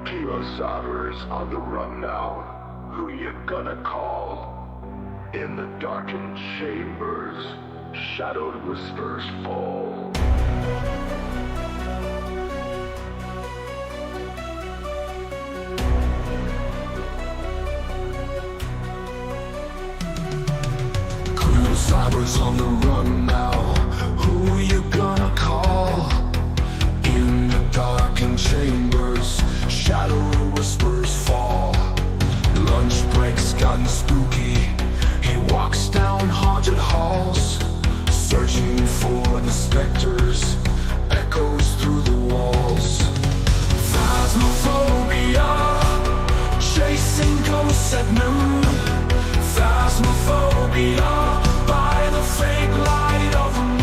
Survivors on the run now. Who you gonna call? In the darkened chambers, shadowed whispers fall. Survivors on the run now. Who you gonna call? In the darkened chambers, shadowy whispers fall. Lunch breaks gotten spooky. He walks down haunted halls, searching for the specters, echoes through the walls. Phasmophobia, chasing ghosts at noon. Phasmophobia, by the fake light of the moon.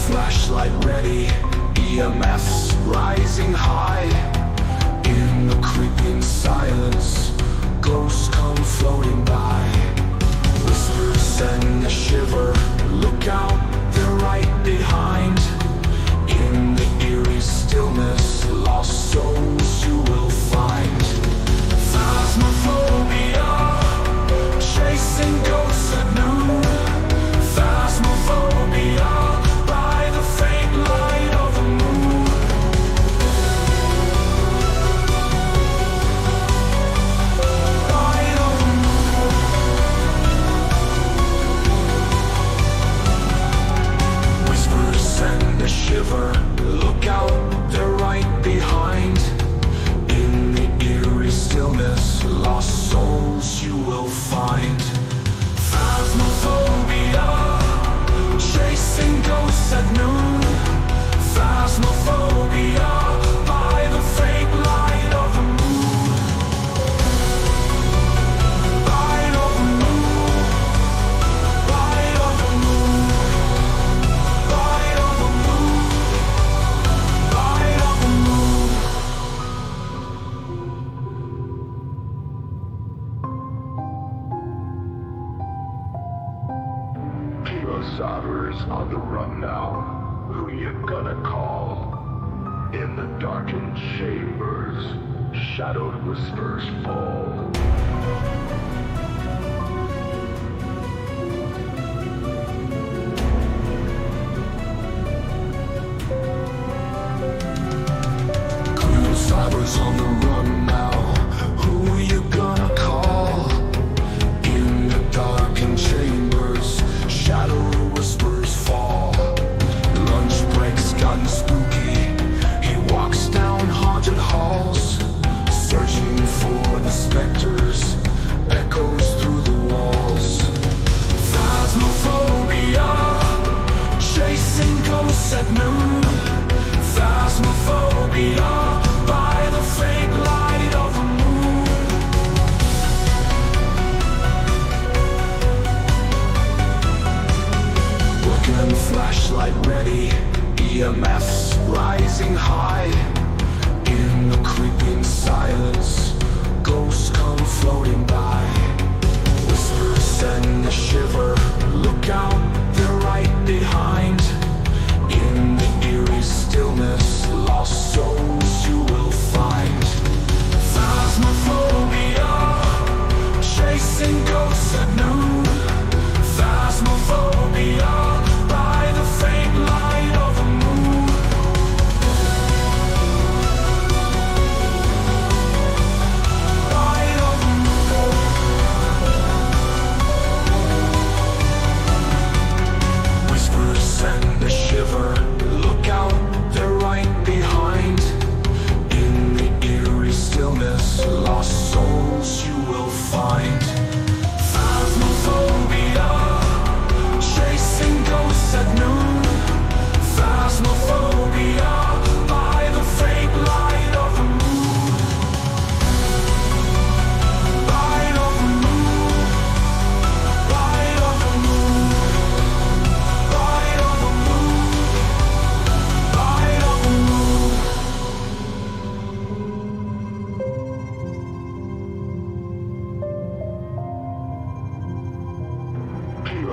Flashlight ready, EMFs rising high. In the creeping silence, ghosts come floating by. Whispers send a shiver, look out, they're right behind. In the eerie stillness, lost souls you will find. Phasmophobia, chasing ghosts at noon. Phasmophobia, look out, they're right behind. In the eerie stillness, lost souls you will find. Phasmophobia, chasing ghosts at noon. Phasmophobia, by the fake light of the moon. Light of the moon. Light of the moon. Light of the moon. Survivors on the run now. Who you gonna call? In the darkened chambers, shadowed whispers fall. Survivors on the run now. Who you gonna call? In the darkened chambers, shadowy whispers fall. Lunch breaks gotten spooky. He walks down haunted halls, searching for the specters, echoes through the walls. Phasmophobia, chasing ghosts at noon. Phasmophobia, by the fake light of the moon. Flashlight ready, EMFs rising high. In the creeping silence, ghosts come floating by. Whispers send a shiver, look out, they're right behind. In the eerie stillness, lost souls you will find. Phasmophobia, chasing ghosts at noon. Phasmophobia, look out, they're right behind. In the eerie stillness, lost souls you will find. Phasmophobia.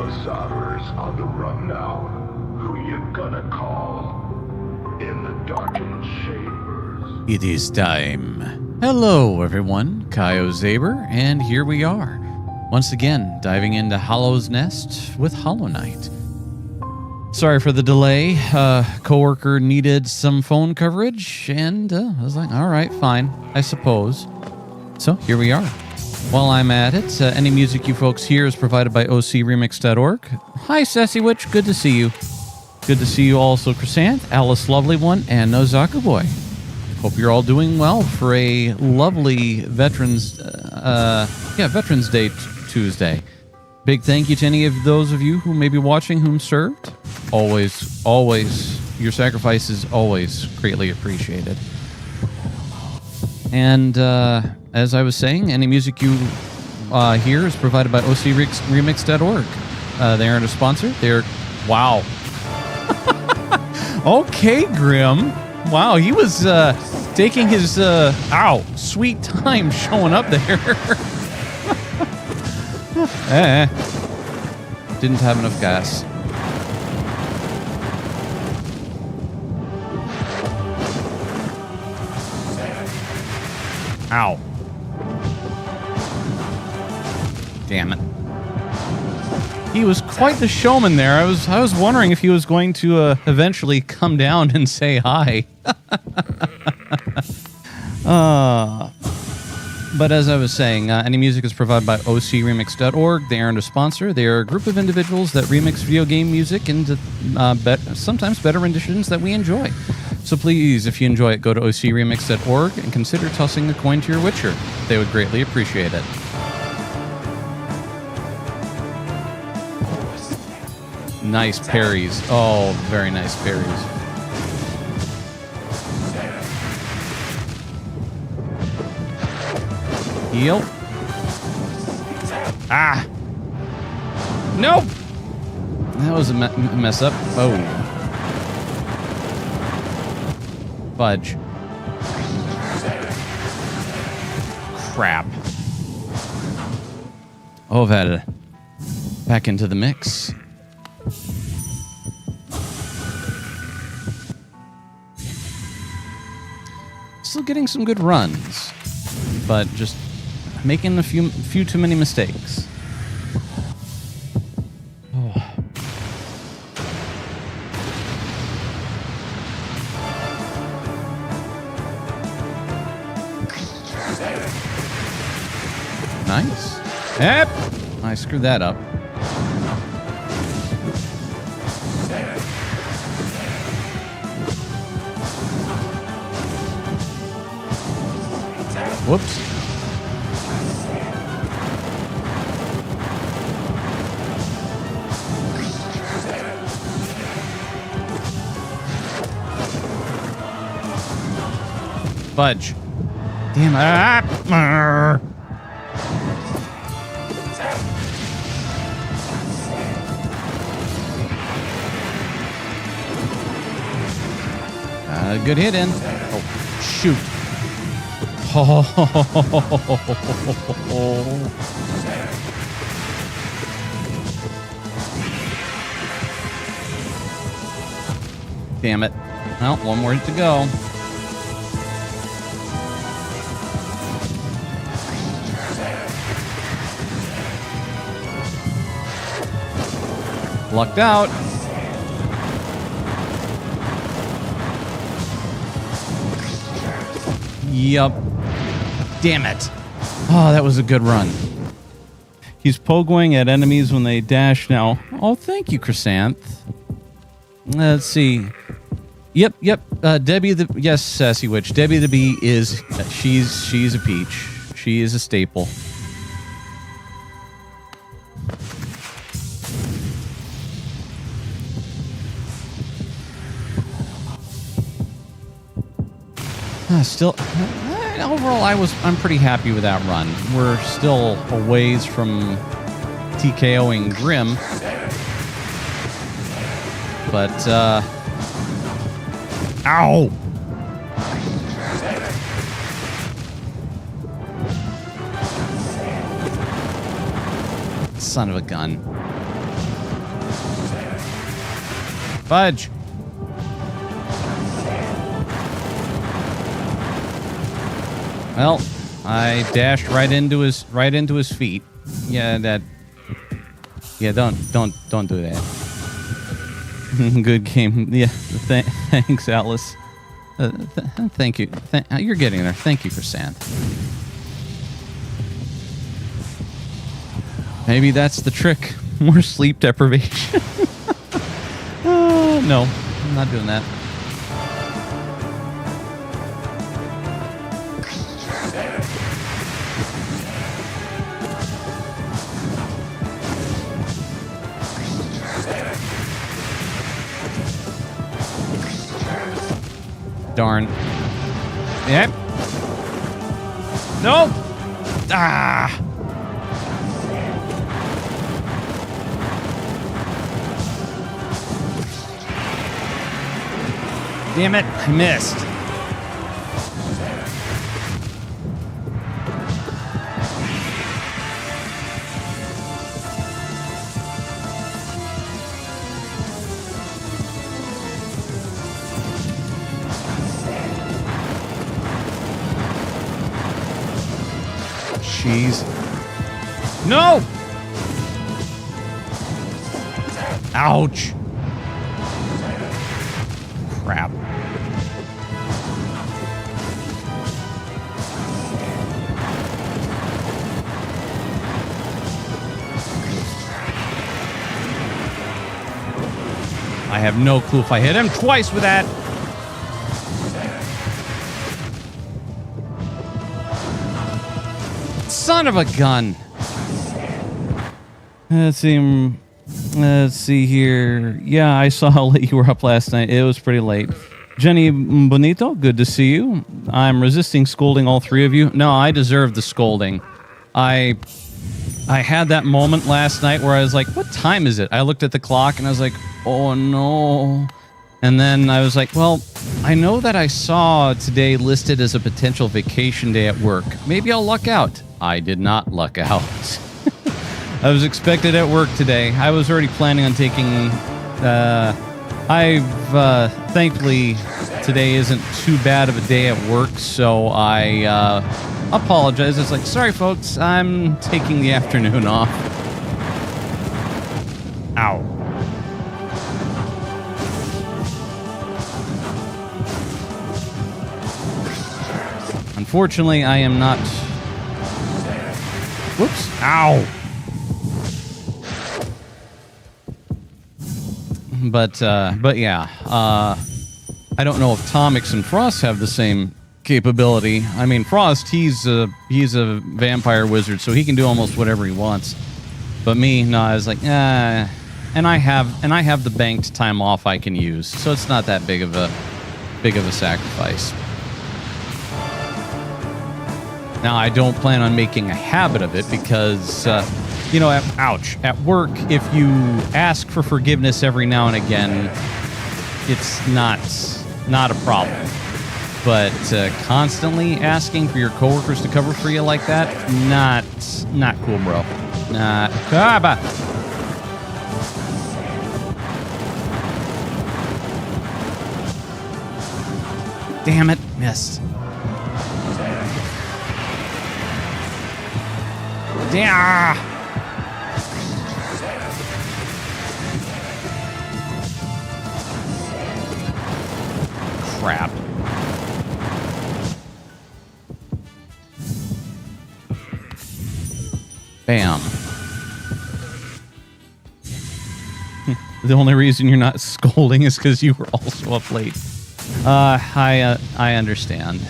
Survivors on the run now. Who you gonna call? In the darkened chambers. It is time. Hello, everyone. Kaio Zaber, and here we are. Once again, diving into Hollow's Nest with Hollow Knight. Sorry for the delay. Coworker needed some phone coverage, and I was like, all right, fine, I suppose. So here we are. While I'm at it, any music you folks hear is provided by ocremix.org. Hi, Sassy Witch. Good to see you. Good to see you also, Crescent, Alice Lovely One, and Nozaku Boy. Hope you're all doing well for a lovely Veterans Day Tuesday. Big thank you to any of those of you who may be watching whom served. Always, your sacrifice is always greatly appreciated. And as I was saying, any music you hear is provided by ocremix.org. They aren't a sponsor. They're... Wow. Okay, Grimm. Wow, he was taking his sweet time showing up there. Didn't have enough gas. Ow. Damn it. He was quite the showman there. I was wondering if he was going to eventually come down and say hi. But as I was saying, any music is provided by ocremix.org. They aren't a sponsor. They are a group of individuals that remix video game music into sometimes better renditions that we enjoy. So please, if you enjoy it, go to ocremix.org and consider tossing a coin to your Witcher. They would greatly appreciate it. Nice parries. Oh, very nice parries. Heal. Ah! Nope! That was a mess up. Oh. Fudge. Crap. Oh, I've had it back into the mix. Still getting some good runs, but just making a few too many mistakes. Oh. Nice. Yep. I screwed that up. Whoops. Fudge. Damn it. Good hit in. Oh, shoot. Oh. Damn it. Well, one more to go. Lucked out. Yup. Damn it. Oh, that was a good run. He's pogoing at enemies when they dash now. Oh, thank you, Crescent. Let's see. Yep. Debbie the... Yes, Sassy Witch. Debbie the Bee is... She's a peach. She is a staple. Still, overall, I'm pretty happy with that run. We're still a ways from TKOing Grimm, but ow! Son of a gun. Fudge. Well, I dashed right into his feet. Yeah, that. Yeah, don't do that. Good game. Yeah, thanks, Alice. Thank you. You're getting there. Thank you for sand. Maybe that's the trick. More sleep deprivation. No, I'm not doing that. Darn. Yep. Nope. Ah. Damn it, I missed. Jeez. No! Ouch. Crap. I have no clue if I hit him twice with that. Son of a gun. Let's see here. Yeah, I saw how late you were up last night. It was pretty late. Jenny Bonito, good to see you. I'm resisting scolding all three of you. No, I deserve the scolding. I had that moment last night where I was like, what time is it? I looked at the clock and I was like, oh no. And then I was like, well, I know that I saw today listed as a potential vacation day at work. Maybe I'll luck out. I did not luck out. I was expected at work today. I was already planning on taking... thankfully, today isn't too bad of a day at work, so I apologize. It's like, sorry, folks, I'm taking the afternoon off. Ow. Unfortunately, I am not... Whoops. Ow. But yeah, I don't know if Tomix and Frost have the same capability. I mean, Frost, he's a vampire wizard, so he can do almost whatever he wants. But me, no, I was like, and I have the banked time off I can use, so it's not that big of a sacrifice. Now, I don't plan on making a habit of it because, you know, at work, if you ask for forgiveness every now and again, it's not a problem. But constantly asking for your coworkers to cover for you like that, not cool, bro. Damn it, missed. Yeah. Crap. Bam. The only reason you're not scolding is because you were also up late. I understand.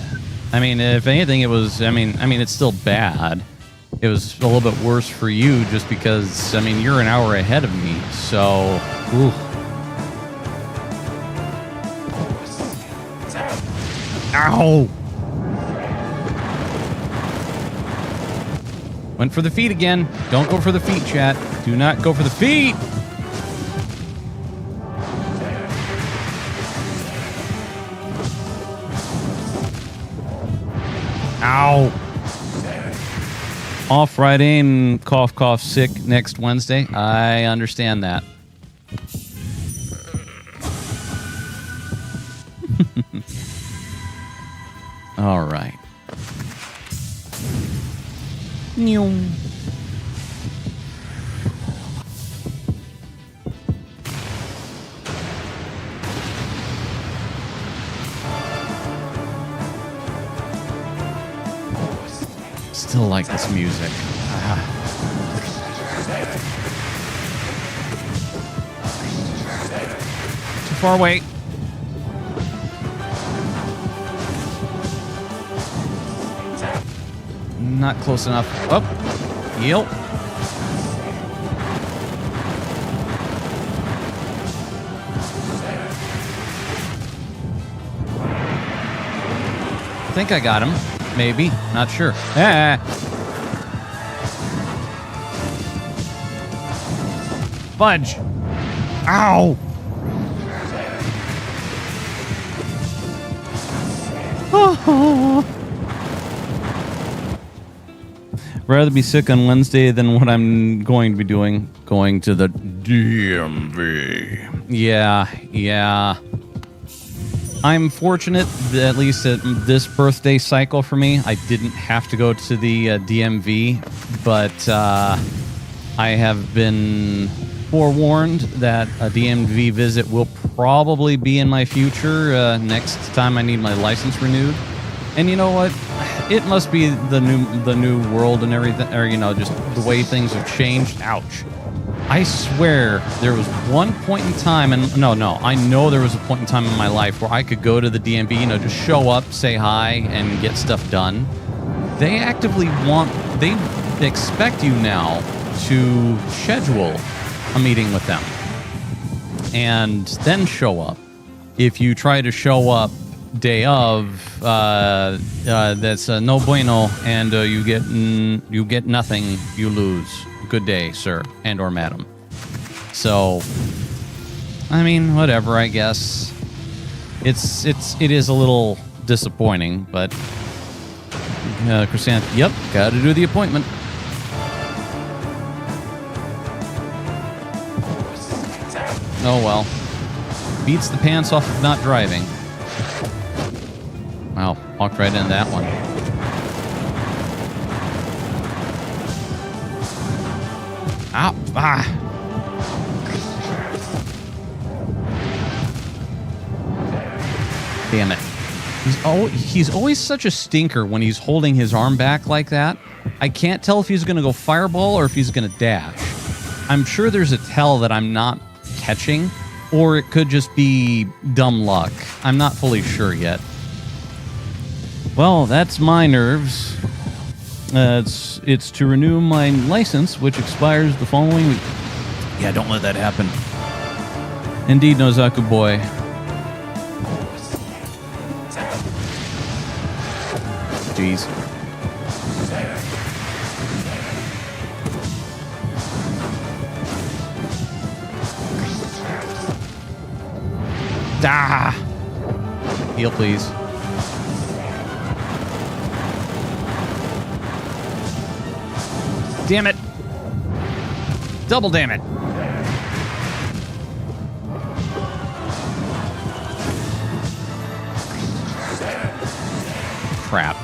I mean, if anything, it was. I mean, it's still bad. It was a little bit worse for you just because, I mean, you're an hour ahead of me, so... Ooh. Ow! Went for the feet again. Don't go for the feet, chat. Do not go for the feet! Ow! Off Friday and cough, cough, sick next Wednesday. I understand that. All right. Nyum. Still like this music. Too far away. Not close enough. Oh, yep. I think I got him. Maybe. Not sure. Ah. Fudge. Ow. Oh. Rather be sick on Wednesday than what I'm going to be doing. Going to the DMV. Yeah. I'm fortunate that at least at this birthday cycle for me, I didn't have to go to the DMV, but I have been forewarned that a DMV visit will probably be in my future next time I need my license renewed. And you know what? It must be the new world and everything, or just the way things have changed. Ouch. I swear there was one point in time, and no, I know there was a point in time in my life where I could go to the DMV, just show up, say hi, and get stuff done. They actively they expect you now to schedule a meeting with them and then show up. If you try to show up day of, that's no bueno, and you get nothing, you lose. Good day, sir and or madam. So, I mean, whatever, I guess. It is a little disappointing, but Chrysanth, yep, gotta do the appointment. Oh well. Beats the pants off of not driving. Wow, walked right into that one. Ow! Ah! Damn it. He's always such a stinker when he's holding his arm back like that. I can't tell if he's going to go fireball or if he's going to dash. I'm sure there's a tell that I'm not catching, or it could just be dumb luck. I'm not fully sure yet. Well, that's my nerves. It's to renew my license, which expires the following week. Yeah, don't let that happen. Indeed, Nozaku boy. Jeez. Ah! Heal, please. Damn it. Double damn it. Crap.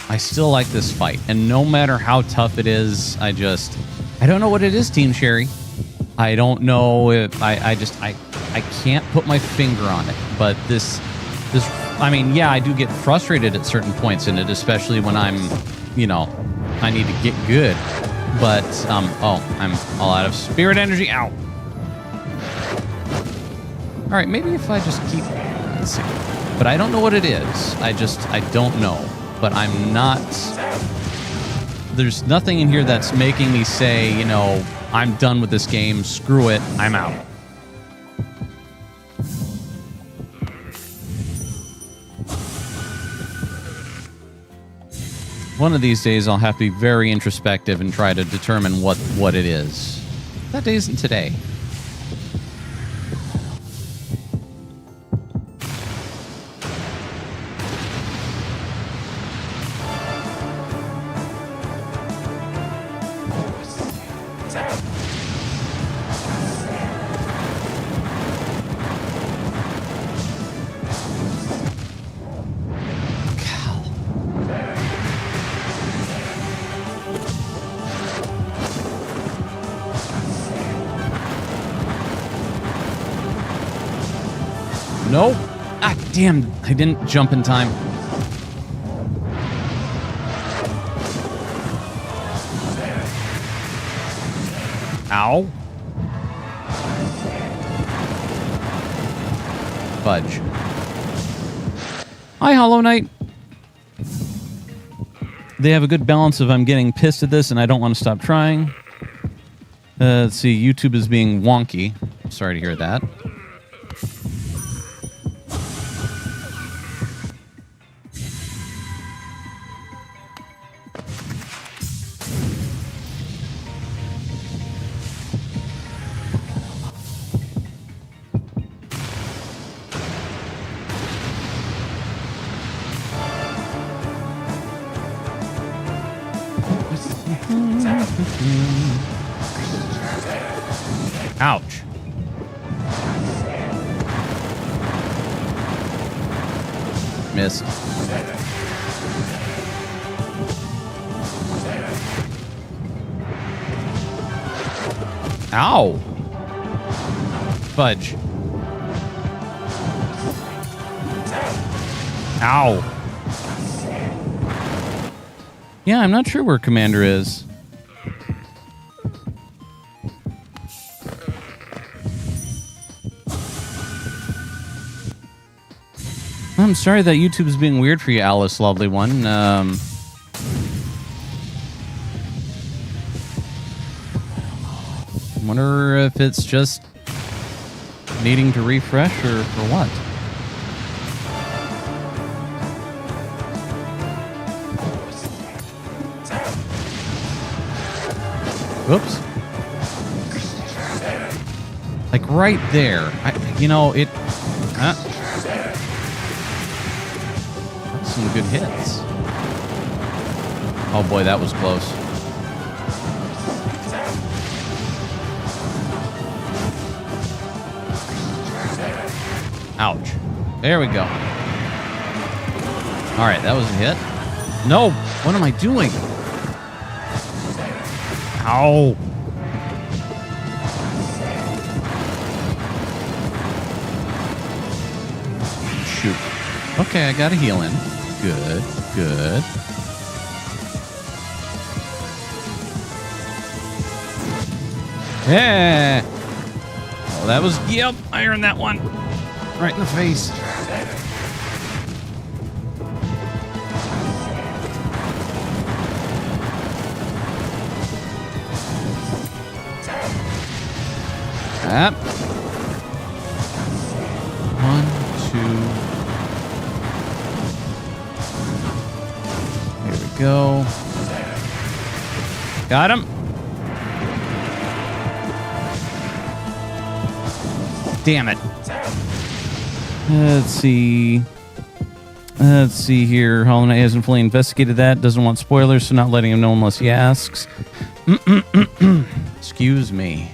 I still like this fight, and no matter how tough it is, I don't know what it is, Team Sherry. I don't know if I can't put my finger on it. But this, I mean, yeah, I do get frustrated at certain points in it, especially when I'm, I need to get good. But, oh, I'm all out of spirit energy. Ow. All right, maybe if I just keep, let's see. But I don't know what it is. I don't know. But I'm not, there's nothing in here that's making me say, I'm done with this game, screw it, I'm out. One of these days I'll have to be very introspective and try to determine what it is. That day isn't today. Nope. Ah, damn. I didn't jump in time. Ow. Fudge. Hi, Hollow Knight. They have a good balance of I'm getting pissed at this and I don't want to stop trying. Let's see. YouTube is being wonky. Sorry to hear that. Ouch. Missed. Ow. Fudge. Ow. Yeah, I'm not sure where Commander is. I'm sorry that YouTube is being weird for you, Alice, lovely one. Wonder if it's just needing to refresh or what. Whoops. Like right there. Some good hits. Oh boy, that was close. Ouch. There we go. All right, that was a hit. No, what am I doing? Ow. Shoot. Okay, I got a heal in. Good, good. Yeah. Oh, that was, yep, I earned that one. Right in the face. That. 1, 2. Here we go. Got him. Damn it. Let's see. Let's see here. Hollow Knight hasn't fully investigated that. Doesn't want spoilers, so not letting him know unless he asks. Excuse me.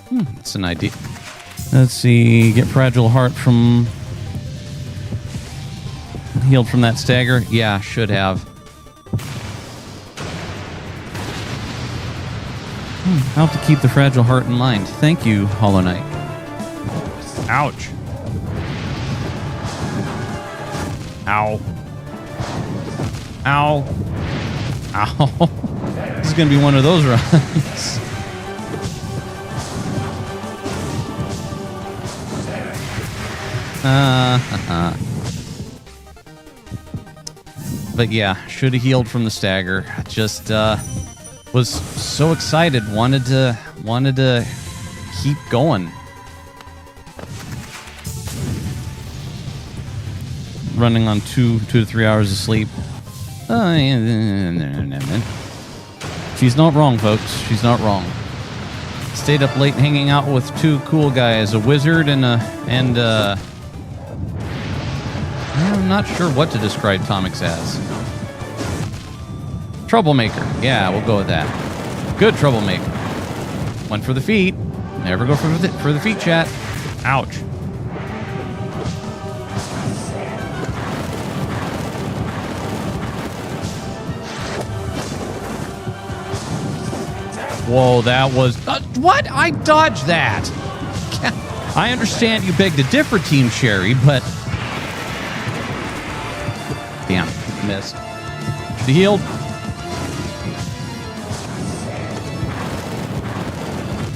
That's an idea. Let's see. Get Fragile Heart from... Healed from that stagger? Yeah, should have. I'll have to keep the Fragile Heart in mind. Thank you, Hollow Knight. Ouch. Ow. Ow. Ow. This is going to be one of those runs. But yeah, should have healed from the stagger. Just was so excited, wanted to keep going. Running on 2 to 3 hours of sleep. She's not wrong, folks. She's not wrong. Stayed up late hanging out with two cool guys, a wizard and I'm not sure what to describe Tomix as. Troublemaker. Yeah, we'll go with that. Good troublemaker. Went for the feet. Never go for the feet, chat. Ouch. Whoa, that was... what? I dodged that. I understand you begged to differ, Team Sherry, but... damn, missed. Should have healed.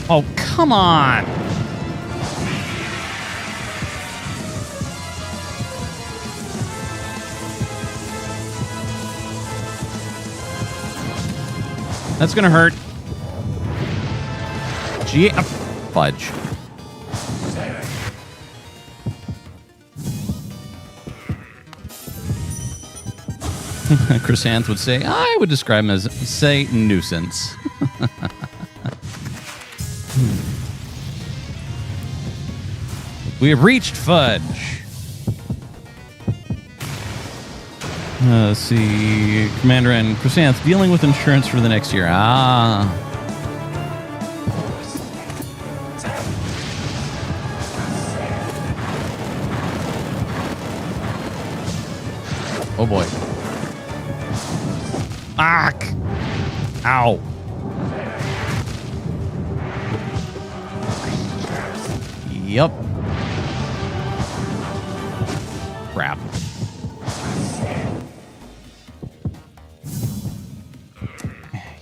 Oh, come on. That's gonna hurt. Gee, fudge. Chrysanth would say, I would describe him as, say, nuisance. We have reached Fudge. Let's see. Commander and Chrysanth dealing with insurance for the next year. Ah. Oh boy. Ah! Ow. Yep. Crap.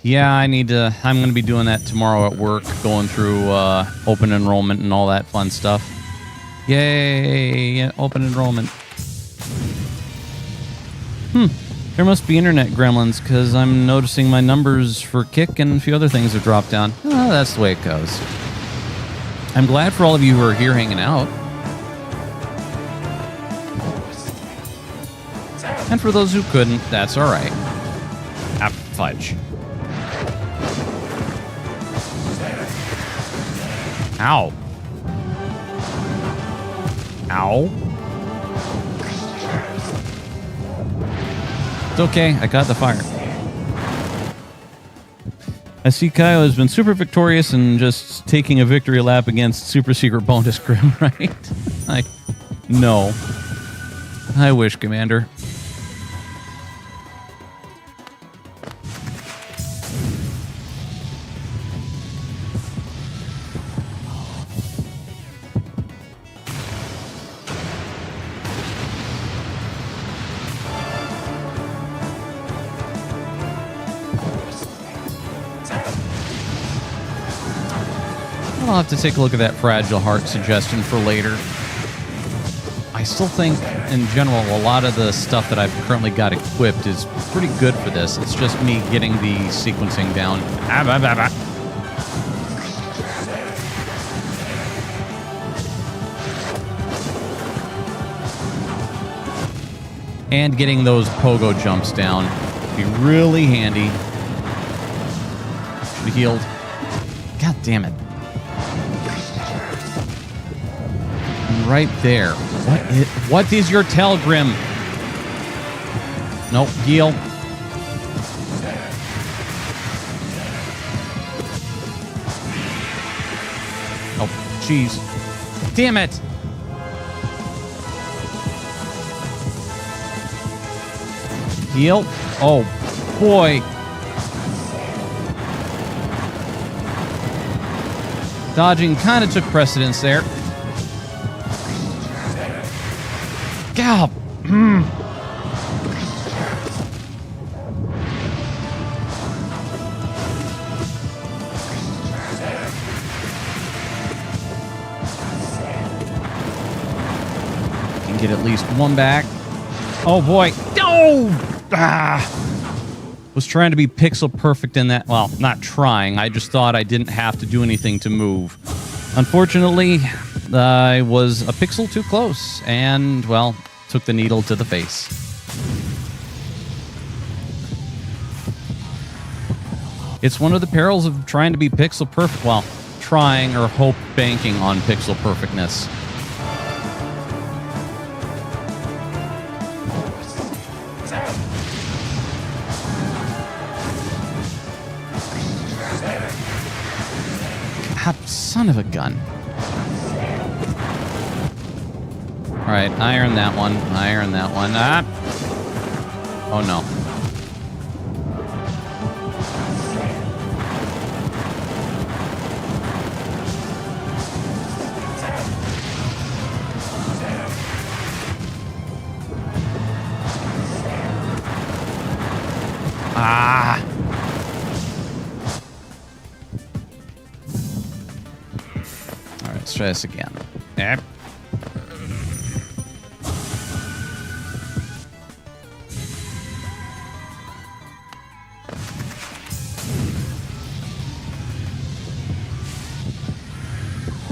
Yeah, I'm going to be doing that tomorrow at work, going through open enrollment and all that fun stuff. Yay, open enrollment. There must be internet gremlins, because I'm noticing my numbers for Kick and a few other things have dropped down. Oh, that's the way it goes. I'm glad for all of you who are here hanging out. And for those who couldn't, that's all right. Ah, fudge. Ow. Ow. It's okay, I got the fire. I see Kyle has been super victorious and just taking a victory lap against super secret bonus Grimm, right? No. I wish, Commander. I'll have to take a look at that Fragile Heart suggestion for later. I still think, in general, a lot of the stuff that I've currently got equipped is pretty good for this. It's just me getting the sequencing down. And getting those pogo jumps down. Be really handy. Should have healed. God damn it. Right there. What is your tell, Grimm? Nope, heal. Oh, jeez. Damn it! Heal. Oh, boy. Dodging kind of took precedence there. Galp. Can get at least one back. Oh boy. No! Was trying to be pixel perfect in that. Well, not trying. I just thought I didn't have to do anything to move. Unfortunately, I was a pixel too close and, well, took the needle to the face. It's one of the perils of trying to be pixel perfect. Well, trying or hope banking on pixel perfectness. God, son of a gun. All right, iron that one. Iron that one. Ah! Oh, no. Ah! All right, let's try this again. Yep.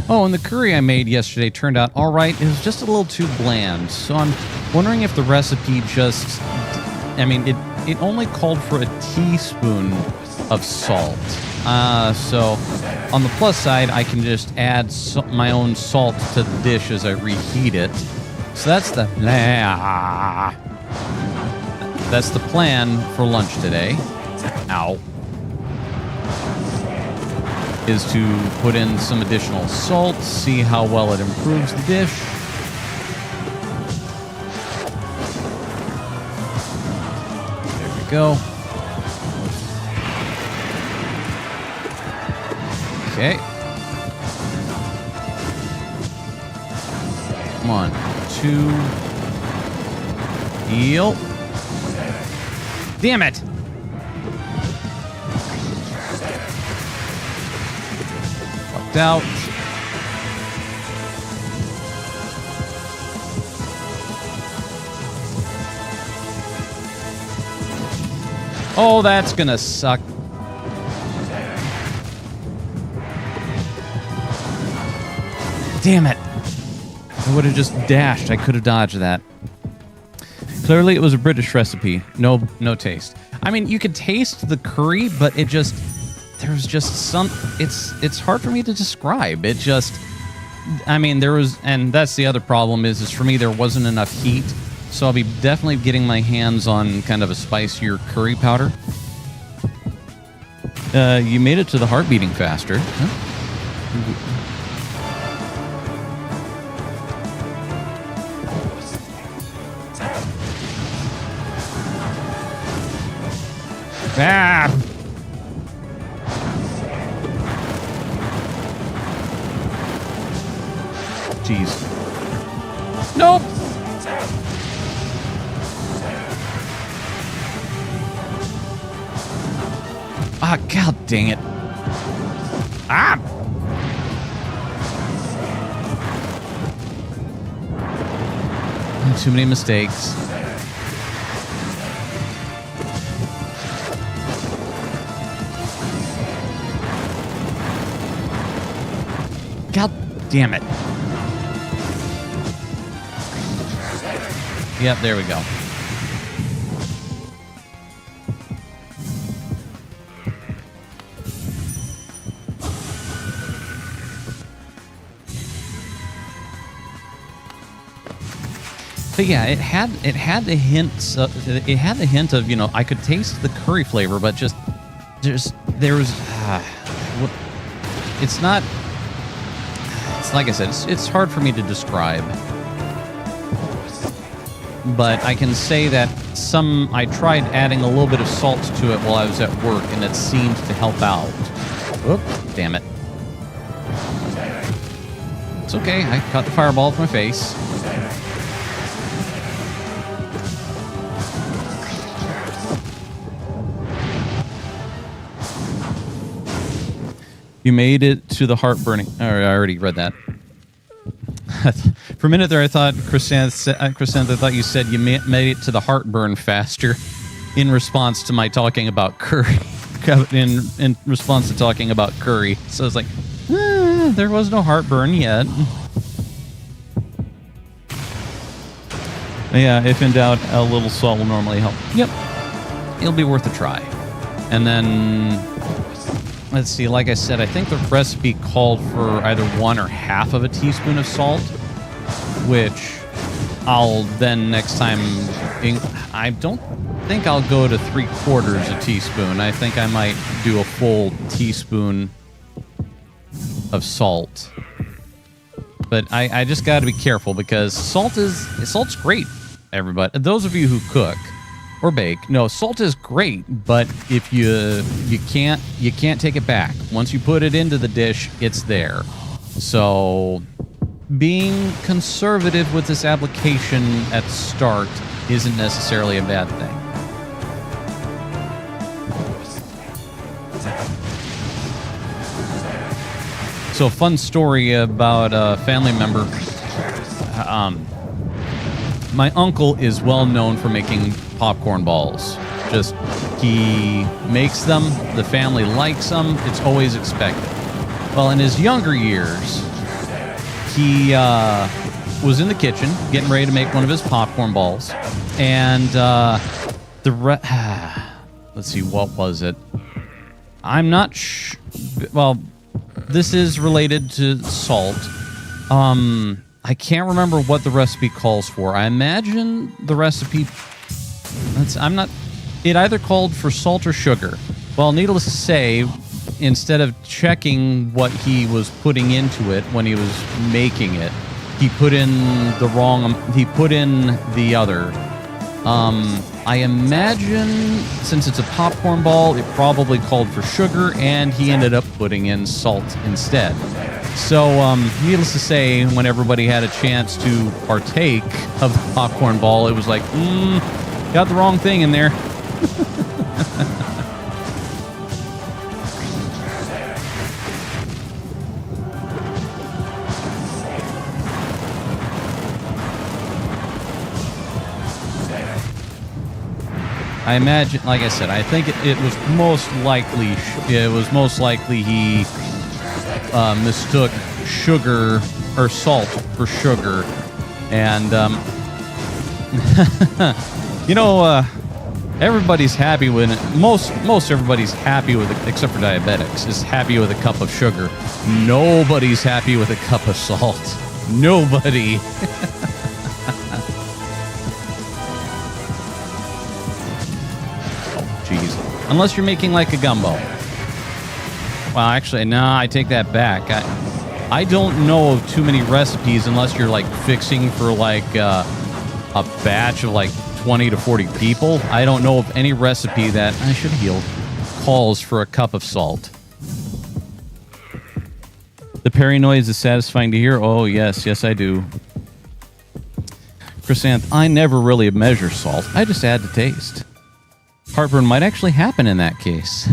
Oh, and the curry I made yesterday turned out all right. It was just a little too bland. So I'm wondering if the recipe just... I mean, it only called for a teaspoon of salt. So on the plus side, I can just add my own salt to the dish as I reheat it. So that's the... That's the plan for lunch today. Ow. Is to put in some additional salt, see how well it improves the dish. There we go. Okay. Come on. 2. Heal. Damn it! Out. Oh, that's gonna suck. Damn it. I would have just dashed. I could have dodged that. Clearly it was a British recipe. No taste. I mean, you could taste the curry, but it just... There's just some... It's hard for me to describe. It just... I mean, there was... And that's the other problem is for me, there wasn't enough heat. So I'll be definitely getting my hands on kind of a spicier curry powder. You made it to the heart beating faster. Huh? Ah! Jeez. Nope. Ah, god dang it. Ah! Too many mistakes. God damn it. Yep, there we go. But yeah, it had the hints. It had the hint of, you know, I could taste the curry flavor, but just there was. It's not. It's like I said. It's hard for me to describe. But I can say that I tried adding a little bit of salt to it while I was at work, and it seemed to help out. Oop, damn it. It's okay. I caught the fireball with my face. You made it to the heartburning. I already read that. For a minute there, I thought, Chrysanth, I thought you said you made it to the heartburn faster in response to my talking about curry. In response to talking about curry. So I was like, there was no heartburn yet. Yeah, if in doubt, a little salt will normally help. Yep. It'll be worth a try. And then... Let's see, like I said, I think the recipe called for either 1 or half of a teaspoon of salt, which I'll then next time... I don't think I'll go to 3/4 a teaspoon. I think I might do a full teaspoon of salt. But I just got to be careful because salt's great, everybody. Those of you who cook or bake, no, salt is great, but if you can't take it back. Once you put it into the dish, it's there. So being conservative with this application at start isn't necessarily a bad thing. So, fun story about a family member. My uncle is well known for making popcorn balls. Just, he makes them, the family likes them, it's always expected. Well, in his younger years, he was in the kitchen getting ready to make one of his popcorn balls. And let's see, what was it? I'm not well, this is related to salt. I can't remember what the recipe calls for. I imagine the recipe... It either called for salt or sugar. Well, needless to say, instead of checking what he was putting into it when he was making it, he put in the wrong... He put in the other. I imagine, since it's a popcorn ball, it probably called for sugar, and he ended up putting in salt instead. So, needless to say, when everybody had a chance to partake of the popcorn ball, it was like, got the wrong thing in there. I imagine, like I said, I think it was most likely he mistook sugar or salt for sugar, and everybody's happy when most everybody's happy with it, except for diabetics, is happy with a cup of sugar. Nobody's happy with a cup of salt. Nobody. Jeez. Unless you're making like a gumbo. Well, actually, no, I take that back. I don't know of too many recipes unless you're like fixing for like a batch of like 20 to 40 people. I don't know of any recipe that I should heal calls for a cup of salt. The Perry noise is satisfying to hear. Oh, yes, I do. Chrysanth, I never really measure salt. I just add to taste. Heartburn might actually happen in that case.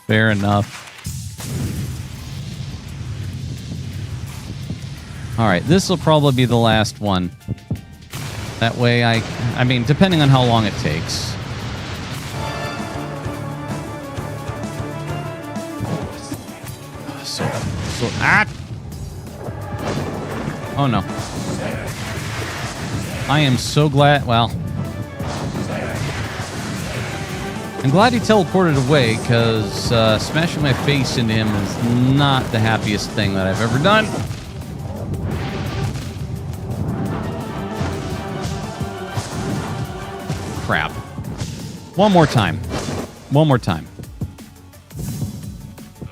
Fair enough. All right, this will probably be the last one. That way I mean, depending on how long it takes. Oh no. I am so glad, well, I'm glad he teleported away, because smashing my face into him is not the happiest thing that I've ever done. Crap. One more time.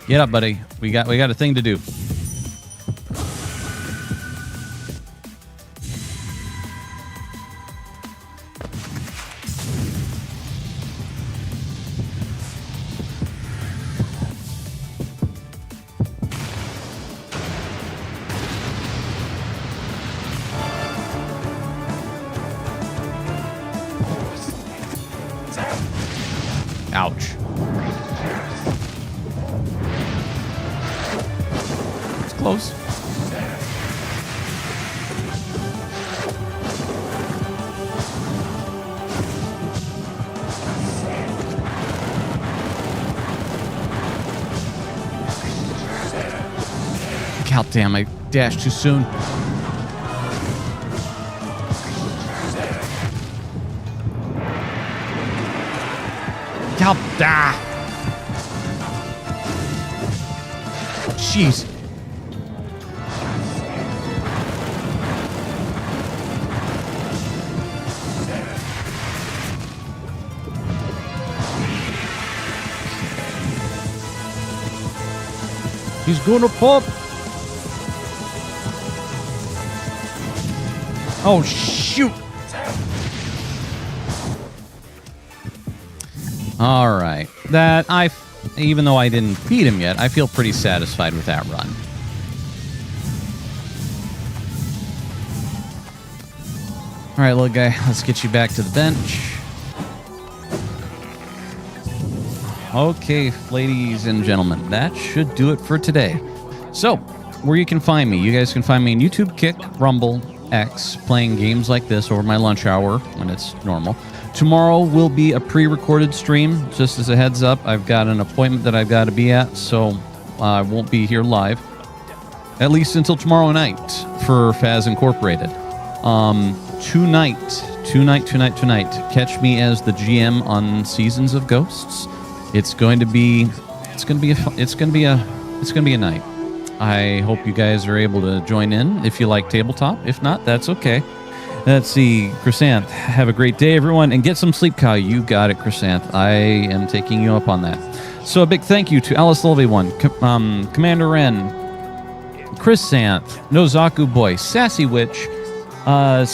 Get up, buddy. We got a thing to do. Ouch. It's close. God damn, I dashed too soon. Jeez. He's gonna pop. Oh, shoot. All right. Even though I didn't beat him yet, I feel pretty satisfied with that run. All right, little guy, let's get you back to the bench. Okay, ladies and gentlemen, that should do it for today. So, where you can find me, you guys can find me on YouTube, Kick, Rumble, X, playing games like this over my lunch hour when it's normal. Tomorrow will be a pre-recorded stream. Just as a heads up, I've got an appointment that I've got to be at, so I won't be here live, at least until tomorrow night for Faz Incorporated. Tonight, catch me as the GM on Seasons of Ghosts. It's going to be a night. I hope you guys are able to join in if you like tabletop. If not, that's okay. Let's see, Chrysanth, have a great day, everyone, and get some sleep, Kyle. You got it, Chrysanth. I am taking you up on that. So a big thank you to Alice Lulvey1, Commander Ren, Chrysanth, Nozaku Boy, Sassy Witch, and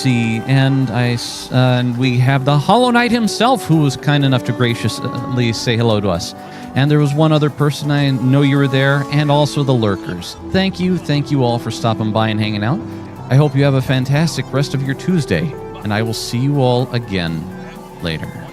we have the Hollow Knight himself, who was kind enough to graciously say hello to us. And there was one other person, I know you were there, and also the lurkers. Thank you all for stopping by and hanging out. I hope you have a fantastic rest of your Tuesday, and I will see you all again later.